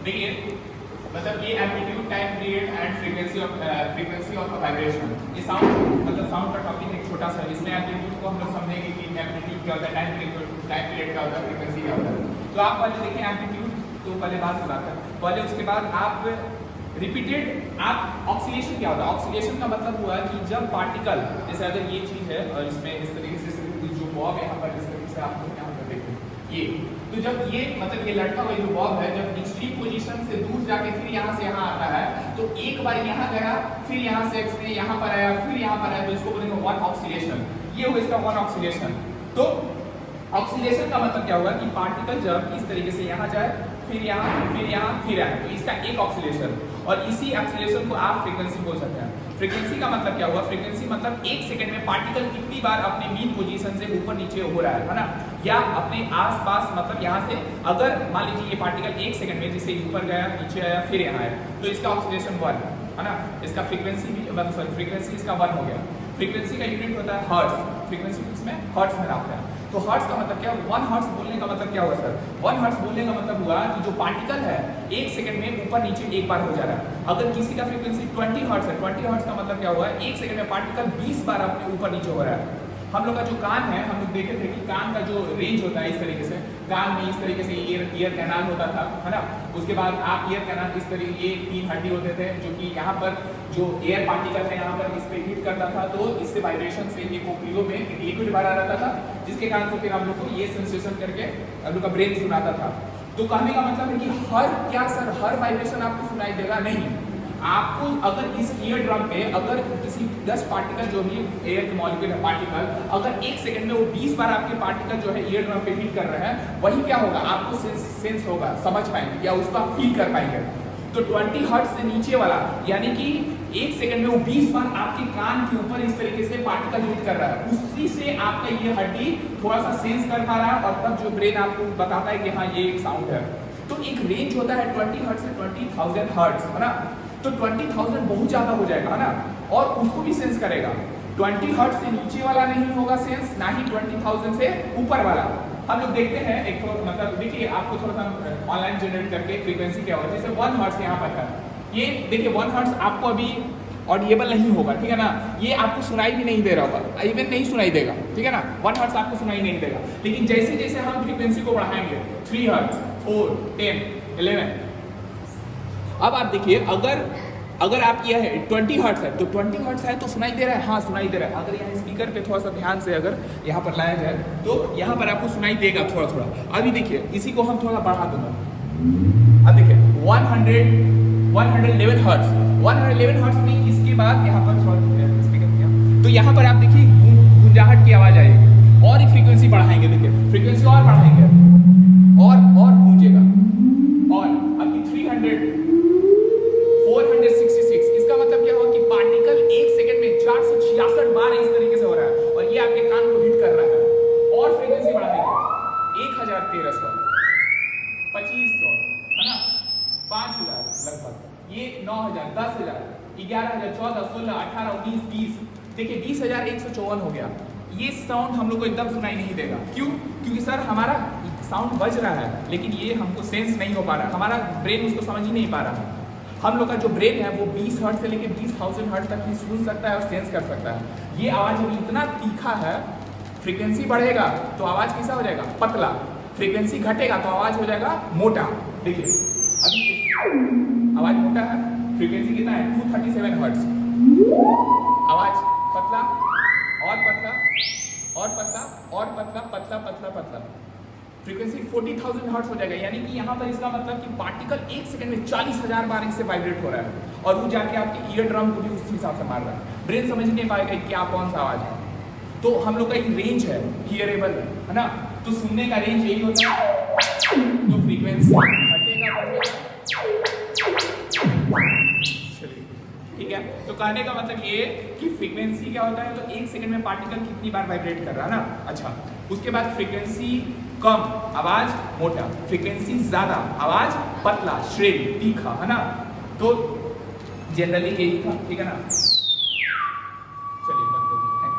देखिए मतलब ये amplitude, time period and frequency of vibration, ये साउंड मतलब साउंड का टॉपिक एक छोटा सा, इसमें एम्पलीट्यूड को हम लोग समझेंगे कि एम्पलीट्यूड क्या होता है, टाइम पीरियड क्या होता है, फ्रीक्वेंसी क्या होता है। तो आप पहले देखिए एम्पलीट्यूड तो पहले बात सुनाता है पहले, उसके बाद आप रिपीटेड आप ऑक्सीलेशन क्या होता है। ऑक्सीलेशन का मतलब हुआ कि जब पार्टिकल, जैसे अगर ये चीज है और इसमें इस तरीके से जो बॉब यहाँ पर इस तरीके से आप लोग यहाँ पर देखते हैं ये, तो जब ये मतलब ये लड़का हुआ जो बॉब है जब एक्सट्रीम पोजीशन से दूर जाके फिर यहाँ से यहाँ आता है, तो एक बार यहाँ गया फिर यहाँ से एक्सट्रीम यहाँ पर आया फिर यहाँ पर आया, तो इसको बोलेंगे वन ऑक्सीलेशन। ये हुआ इसका वन ऑक्सीलेशन। तो ऑक्सीलेशन का मतलब क्या हुआ कि पार्टिकल जब इस तरीके से यहाँ जाए फिर यहाँ फिर यहाँ फिर आए, तो इसका एक ऑक्सीलेशन, और इसी ऑक्सीलेशन को आप फ्रीक्वेंसी बोल सकते हैं। फ्रीक्वेंसी का मतलब क्या हुआ, फ्रीक्वेंसी मतलब एक सेकंड में पार्टिकल कितनी बार अपने मीन पोजीशन से ऊपर नीचे हो रहा है ना, या अपने आसपास मतलब यहाँ से अगर मान लीजिए ये पार्टिकल एक सेकंड में जैसे ऊपर गया नीचे आया फिर यहाँ आया, तो इसका ऑक्सीलेशन 1 है ना। इसका फ्रीक्वेंसी भी मतलब सॉरी फ्रीक्वेंसी इसका 1 हो गया। फ्रीक्वेंसी का यूनिट होता है हर्ट्ज, फ्रीक्वेंसी इसमें हर्ट्ज में नापते हैं। तो हर्ट्ज का मतलब क्या, 1 हर्ट्ज बोलने का मतलब क्या हुआ सर, 1 हर्ट्ज बोलने का मतलब हुआ कि जो पार्टिकल है एक सेकंड में ऊपर नीचे एक बार हो जा रहा है। अगर किसी का फ्रीक्वेंसी 20 हर्ट्ज है, 20 हर्ट्ज का मतलब क्या हुआ, एक सेकंड में पार्टिकल 20 बार अपने ऊपर नीचे हो रहा है। हम लोग का जो कान है, हम लोग देखे थे कि कान का जो रेंज होता है इस तरीके से, कान में इस तरीके से ईयर कैनाल होता था है ना। उसके बाद आप ईयर कैनाल इस तरीके, ये 3 हड्डी होते थे जो कि यहाँ पर जो एयर पार्टिकल है यहाँ पर इस पे हिट करता था, तो इससे वाइब्रेशन से ये कोक्लियो में लिक्विड बाहर आ रहता था, जिसके कारण से फिर हम लोग को ये सेंसेशन करके हम लोग का ब्रेन सुनाता था। तो कहने का मतलब है कि हर क्या सर हर वाइब्रेशन आपको सुनाई देगा नहीं। आपको अगर इस ईयर ड्रम पे अगर किसी 10 पार्टिकल जो भी एयर के मॉलिक्यूल है पार्टिकल, अगर एक सेकंड में वो 20 बार आपके पार्टिकल जो है ईयर ड्रम पे हिट कर रहे हैं, वही क्या होगा आपको सेंस होगा, समझ पाएंगे या उसका फील कर पाएंगे। तो 20 हर्ट्ज से नीचे वाला यानी कि एक सेकंड में वो 20 बार आपके कान के ऊपर इस तरीके से पार्टिकल हिट कर रहा है, उसी से आपका ये हड्डी थोड़ा सा सेंस कर पा रहा है, और तब जो ब्रेन आपको बताता है कि हाँ ये एक साउंड है। तो एक रेंज होता है 20 हर्ट्ज से 20,000 हर्ट्ज है ना। तो 20,000 बहुत ज्यादा हो जाएगा ना, और उसको भी सेंस करेगा। 20 हर्ट्ज से नीचे वाला नहीं होगा सेंस, ना ही 20,000 से ऊपर वाला। हम लोग देखते हैं एक तो मतलब देखिए आपको थोड़ा सा ऑनलाइन जनरेट करके फ्रीक्वेंसी क्या होगा, जैसे 1 हर्ट्ज यहाँ पर है, ये देखिए 1 हर्ट्ज आपको अभी ऑडिएबल नहीं होगा, ठीक है ना, ये आपको सुनाई भी नहीं दे रहा होगा, इवन नहीं सुनाई देगा, ठीक है ना, 1 हर्ट्ज आपको सुनाई नहीं देगा। लेकिन जैसे जैसे हम फ्रीक्वेंसी को बढ़ाएंगे 3 हर्ट्ज 4 10 11, अब आप देखिए अगर आप ये है 20 हर्ट्ज है, तो 20 हर्ट्ज है तो सुनाई दे रहा है, हाँ सुनाई दे रहा है। अगर यहाँ स्पीकर पे थोड़ा सा ध्यान से अगर यहाँ पर लाया जाए तो यहाँ पर आपको सुनाई देगा थोड़ा थोड़ा। अभी देखिए इसी को हम थोड़ा बढ़ा दूंगा, अब देखिए 111 हर्ट्ज, 111 हर्ट्ज में इसके बाद यहाँ पर थोड़ा स्पीकर किया तो यहाँ पर आप देखिए गुंजाहट की आवाज आएगी, और फ्रीक्वेंसी बढ़ाएंगे, देखिए फ्रीक्वेंसी और बढ़ाएंगे और गूंजेगा, और अभी 300 466, इसका मतलब क्या हुआ कि पार्टिकल एक सेकंड में 466 बार इस तरीके से हो रहा है, और ये आपके कान को हिट कर रहा है। और फ्रीक्वेंसी बढ़ाएंगे 1,1300 2500 है ना, 5,000 लगभग, ये 9,000 10,000 11,000 14 16 18 19 20, देखिए 20,154 हो गया। ये साउंड हम लोग को एकदम सुनाई नहीं देगा, क्यों? क्योंकि सर हमारा साउंड बज रहा है लेकिन ये हमको सेंस नहीं हो पा रहा, हमारा ब्रेन उसको समझ ही नहीं पा रहा। हम लोग का जो ब्रेन है वो 20 हर्ट्ज से लेके 20,000 हर्ट्ज तक ही सुन सकता है और सेंस कर सकता है। ये आवाज अभी इतना तीखा है, फ्रीक्वेंसी बढ़ेगा तो आवाज कैसा हो जाएगा, पतला, फ्रीक्वेंसी घटेगा तो आवाज हो जाएगा मोटा। देखिए अभी आवाज मोटा है, फ्रीक्वेंसी कितना है 237 हर्ट्ज, आवाज पतला और पतला और पतला और पतला पतला पतला पतला, फ्रीक्वेंसी 40,000 हर्ट्ज हो जाएगा। यानी कि यहाँ पर इसका मतलब कि पार्टिकल एक सेकंड में 40,000 बार इससे वाइब्रेट हो रहा है, और वो जाके आपके ईयर ड्रम को भी उस हिसाब से मार रहा है। ब्रेन समझ नहीं पाएगा कि क्या कौन सा आवाज है। तो हम लोग का एक रेंज है, हियरेबल है ना, तो सुनने का रेंज यही होता है। तो फ्रीक्वेंसी घटेगा बढ़ेगा, ठीक है। तो कहने का मतलब ये कि फ्रीक्वेंसी क्या होता है, तो एक सेकंड में पार्टिकल कितनी बार वाइब्रेट कर रहा है ना। अच्छा, उसके बाद फ्रीक्वेंसी कम आवाज मोटा, फ्रीक्वेंसी ज्यादा आवाज पतला श्रेल तीखा, है ना। तो जनरली यही था, ठीक है ना।